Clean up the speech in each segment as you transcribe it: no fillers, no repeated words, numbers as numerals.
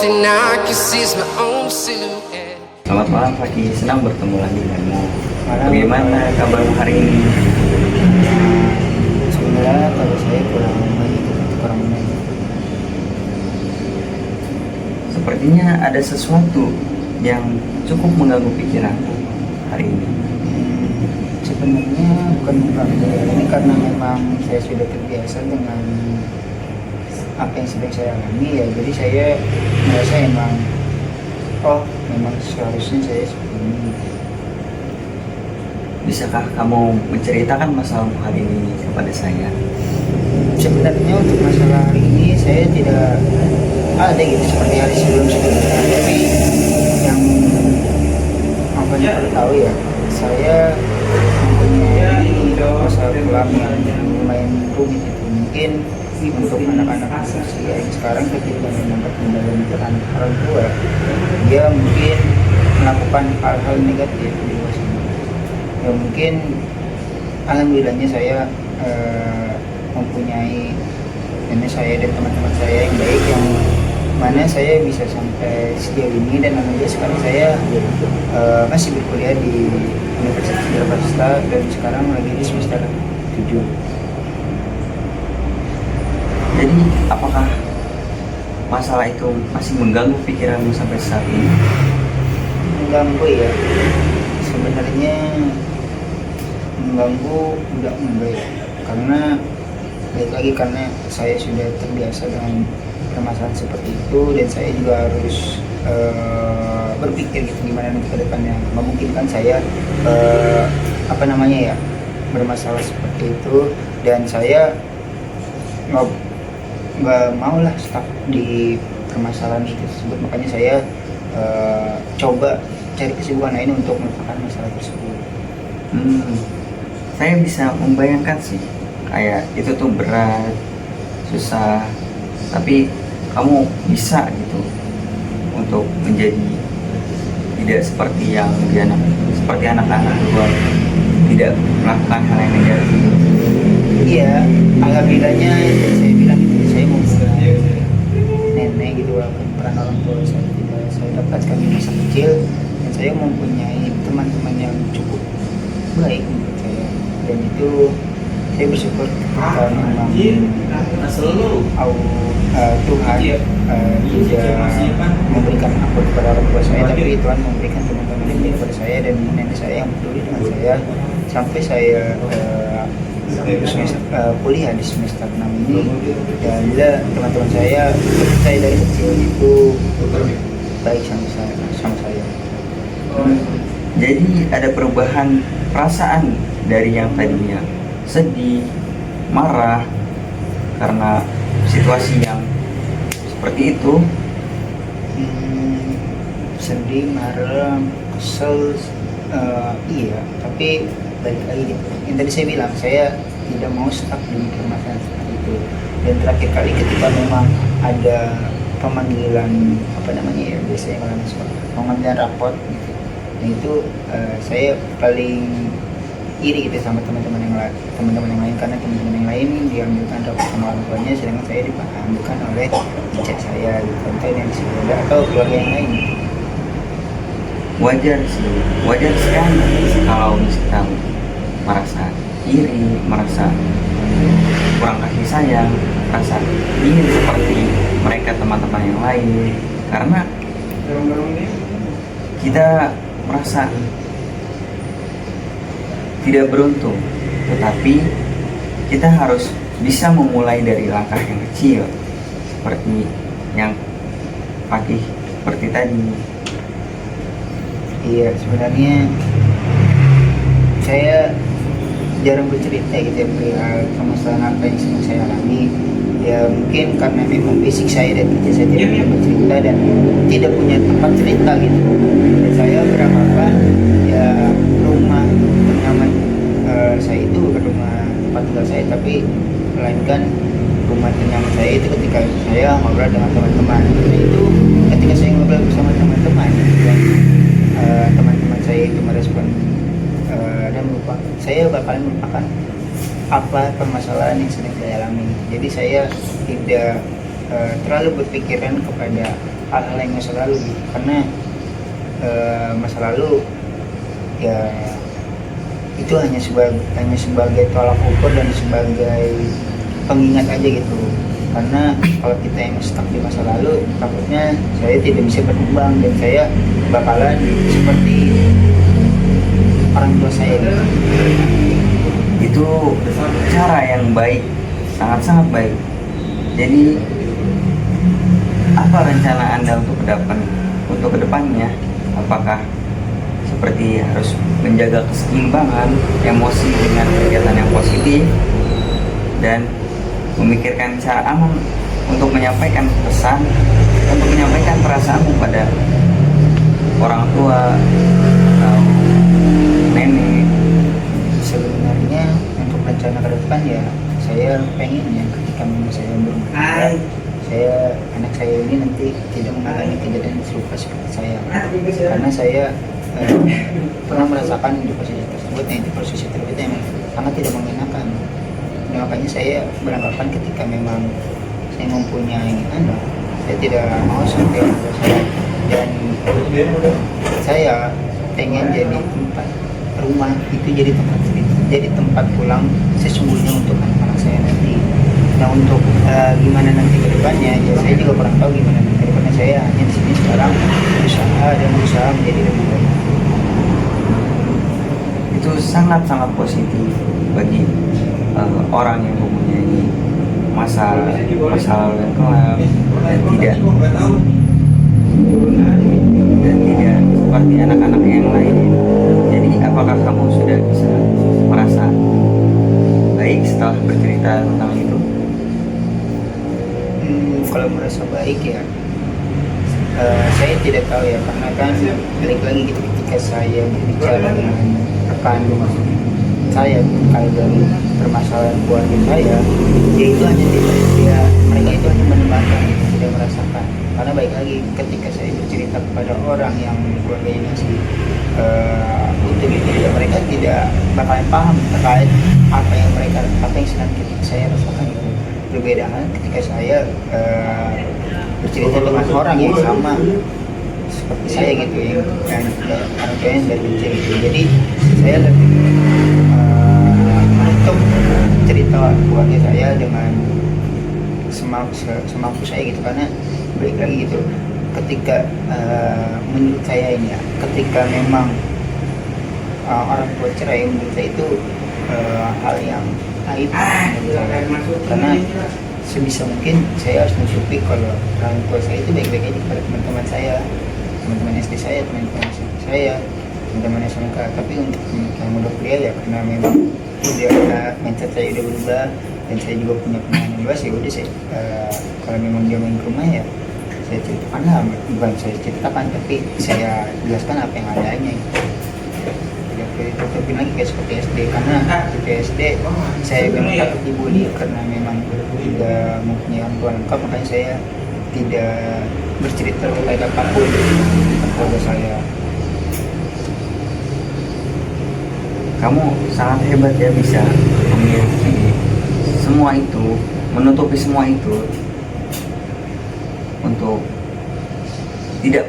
and I can see my own silhouette. Selamat malam Faki, senang bertemu lagi denganmu. Malam. Bagaimana kabarmu hari ini? Sebenarnya kalau saya kurang baik. Sepertinya ada sesuatu yang cukup mengganggu pikiranku hari ini. Sebenarnya bukan mengganggu, ini karena memang saya sudah terbiasa dengan apa yang sedang saya alami ya. Jadi saya merasa memang seharusnya saya seperti ini. Bisakah kamu menceritakan masalahmu hari ini kepada saya? Sebenarnya untuk masalah hari ini saya tidak ada gitu seperti hari sebelumnya, tapi yang perlu tahu ya, saya mempunyai masalah tulang yang lumayan rumit itu. Mungkin untuk anak-anak usia yang sekarang ketika mendapat kendalian peran orang tua, dia mungkin melakukan hal-hal negatif di luar sana. Ya mungkin alhamdulillahnya saya mempunyai nenek saya dan teman-teman saya yang baik, yang mana saya bisa sampai sejauh ini, dan alhamdulillah sekarang saya masih berkuliah di Universitas Jakarta dan sekarang lagi di semester 7. Jadi apakah masalah itu masih mengganggu pikiranmu sampai saat ini? Mengganggu ya, sebenarnya mengganggu enggak ya, karena balik lagi karena saya sudah terbiasa dengan permasalahan seperti itu, dan saya juga harus berpikir gitu gimana nanti ke depannya memungkinkan saya bermasalah seperti itu, dan saya nggak mau lah stuck di permasalahan itu tersebut. Makanya saya coba cari kesibukan lain untuk melupakan masalah tersebut. Saya bisa membayangkan sih, kayak itu tuh berat, susah, tapi kamu bisa gitu untuk menjadi tidak seperti anak-anak luar, tidak melakukan hal yang negatif. Iya, alhamdulillahnya saya bilang gitu, saya mau nenek gitu, walaupun peran orang tua saya tidak saya dapatkan di masa kecil, dan saya mempunyai teman-teman yang cukup baik menurut saya, dan itu saya bersyukur ketika memang Tuhan tidak memberikan ampun kepada orang tua saya, tapi Tuhan memberikan teman-teman yang baik kepada saya dan nenek saya yang peduli dengan saya sampai saya kuliah di semester 6 ini. Dan bila teman-teman saya dari kecil itu baik sama saya. Jadi ada perubahan perasaan dari yang tadinya sedih, marah karena situasi yang seperti itu. Sedih, marah, kesel, iya, tapi balik lagi yang tadi saya bilang, saya tidak mau stuck di permasalahan seperti itu. Dan terakhir kali ketika memang ada pemanggilan biasanya kalau pemanggilan raport gitu, nah itu saya paling iri gitu sama teman-teman yang lain, karena teman-teman yang lain diambilkan raport sama orang tuanya, sedangkan saya diambilkan oleh cek saya gitu, atau yang sekolah atau keluarga yang lain. Wajar sekali kalau kita merasa iri, merasa kurang kasih sayang, merasa ingin seperti mereka teman-teman yang lain, karena kita merasa tidak beruntung. Tetapi kita harus bisa memulai dari langkah yang kecil, seperti yang Fakih seperti tadi. Iya, sebenarnya saya jarang bercerita gitu ya perihal permasalahan apa yang sedang saya alami. Ya mungkin karena memang basic saya dan kerja saya tidak punya bercerita dan tidak punya tempat cerita gitu. Dan saya beranggapan ya rumah ternyaman saya itu bukan rumah tempat tinggal saya, tapi melainkan rumah ternyaman saya itu ketika saya ngobrol dengan teman-teman. Nah itu ketika saya ngobrol bersama teman-teman, dan teman-teman saya itu merespon dan saya bakalan melupakan apa permasalahan yang sedang saya alami. Jadi saya tidak terlalu berpikiran kepada hal-hal yang masa lalu gitu. Karena masa lalu ya itu hanya sebagai tolak ukur dan sebagai pengingat aja gitu. Karena kalau kita yang stuck di masa lalu, takutnya saya tidak bisa berkembang dan saya bakalan seperti orang tua saya gitu. Itu cara yang baik, sangat-sangat baik. Jadi apa rencana Anda untuk kedepannya? Apakah seperti harus menjaga keseimbangan emosi dengan kegiatan yang positif dan memikirkan cara aman untuk menyampaikan pesan, untuk menyampaikan perasaanmu pada orang tua atau nenek? Sebenarnya untuk rencana ke depan ya saya pengen ya ketika memang saya berumah tangga, anak saya ini nanti tidak mengalami kejadian serupa seperti saya. Karena saya pernah merasakan di posisi tersebut, yang di posisi tersebut yang sangat tidak mengenakan. Nah, makanya saya beranggapan ketika memang saya mempunyai anak, saya tidak mau sampai orang tua saya, dan saya pengen jadi tempat rumah itu jadi tempat pulang sesungguhnya untuk anak-anak saya nanti. Nah, untuk gimana nanti ke depannya ya saya juga kurang tahu gimana nanti ke depannya. Saya hanya di sini sekarang berusaha menjadi lebih baik. Itu sangat-sangat positif bagi orang yang mempunyai masa lalu yang kelam dan tidak seperti anak-anak yang lain. Jadi apakah kamu sudah bisa merasa baik setelah bercerita tentang itu? Kalau merasa baik ya saya tidak tahu ya, karena kan balik lagi gitu, ketika saya berbicara dengan rekan saya terkait dari permasalahan keluarga saya, mereka itu hanya mendengarkan, tidak merasakan. Karena baik lagi ketika saya bercerita kepada orang yang keluarganya masih utuh gitu, mereka tidak bakalan paham terkait apa yang sedang saya rasakan gitu. Berbeda halnya ketika saya bercerita dengan orang yang sama seperti saya gitu, yang orang tua yang dari kecil gitu. Jadi saya lebih menutup cerita keluarga saya dengan semampu saya gitu. Karena balik lagi gitu, ketika menurut saya ini ya, ketika memang orang tua cerai, menurut saya itu hal yang aib karena sebisa mungkin saya harus menutupi kalau orang tua saya itu baik-baik aja kepada teman-teman saya, teman-teman SD saya, teman-teman SMP saya, teman-teman SMK. Tapi untuk yang udah kuliah ya, karena memang udah mindset saya udah berubah dan saya juga punya pengalaman yang luas, ya udah saya kalau memang dia main ke rumah ya saya ceritakan lah, bukan saya ceritakan tapi saya jelaskan apa yang adanya. Tutupin lagi kayak seperti SD, karena di SD saya memang takut dibully karena memang tidak mempunyai orang tua lengkap, makanya saya tidak bercerita terkait apapun tentang keluarga saya. Kamu sangat hebat ya, bisa memiliki semua itu, menutupi semua itu untuk tidak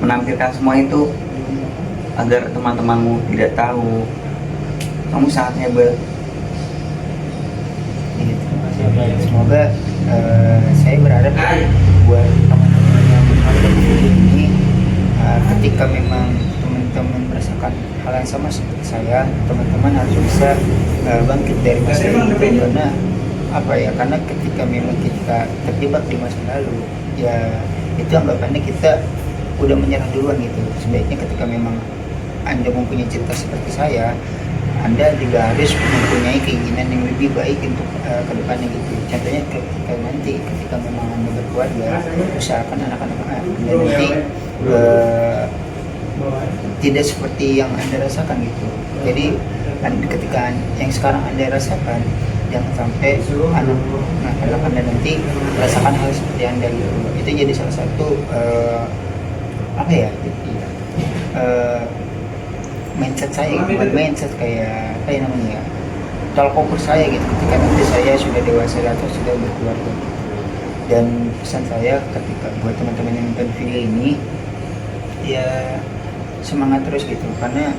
menampilkan semua itu agar teman-temanmu tidak tahu. Kamu sangat hebat. Semoga saya berharap buat teman-teman yang menonton ini, ketika memang teman-teman merasakan hal yang sama seperti saya, teman-teman harus bisa bangkit dari masa itu. Karena apa ya, karena ketika memang kita terjebak di masa lalu ya, itu anggapannya kita udah menyerah duluan gitu. Sebaiknya ketika memang Anda mempunyai cerita seperti saya, Anda juga harus mempunyai keinginan yang lebih baik untuk ke depannya gitu. Contohnya ketika memang Anda berkeluarga, usahakan anak-anak Anda nanti tidak seperti yang Anda rasakan gitu. Jadi ketika yang sekarang Anda rasakan, jangan sampai anak Anda nanti merasakan hal seperti Anda gitu. Itu jadi salah satu mindset saya, bukan mindset kayak apa yang namanya ya, tolak ukur saya gitu ketika nanti saya sudah dewasa atau sudah berkeluarga. Dan pesan saya ketika buat teman-teman yang nonton video ini, ya semangat terus gitu, karena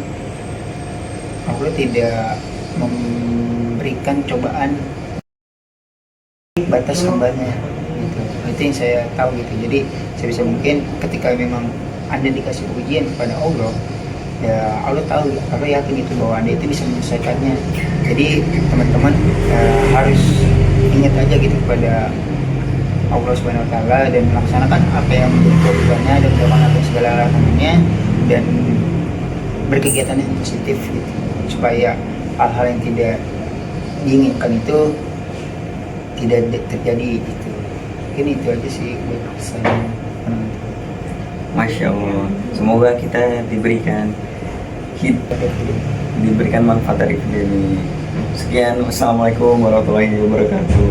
Allah tidak memberikan cobaan batas hambanya gitu. Itu yang saya tahu gitu. Jadi sebisa mungkin ketika memang Anda dikasih ujian kepada Allah, ya Allah tahu, Allah yakin itu bahwa Anda itu bisa menyelesaikannya. Jadi teman-teman harus ingat aja gitu kepada Allah Subhanahu Wa Taala dan melaksanakan apa yang menjadi kewajibannya dan melakukan apa yang segala lakukannya, dan berkegiatan yang positif gitu, supaya hal-hal yang tidak diinginkan itu tidak terjadi gitu. Mungkin itu aja sih buat saya penonton. Masya Allah, semoga kita diberikan manfaat dari video ini. Sekian, wassalamualaikum warahmatullahi wabarakatuh.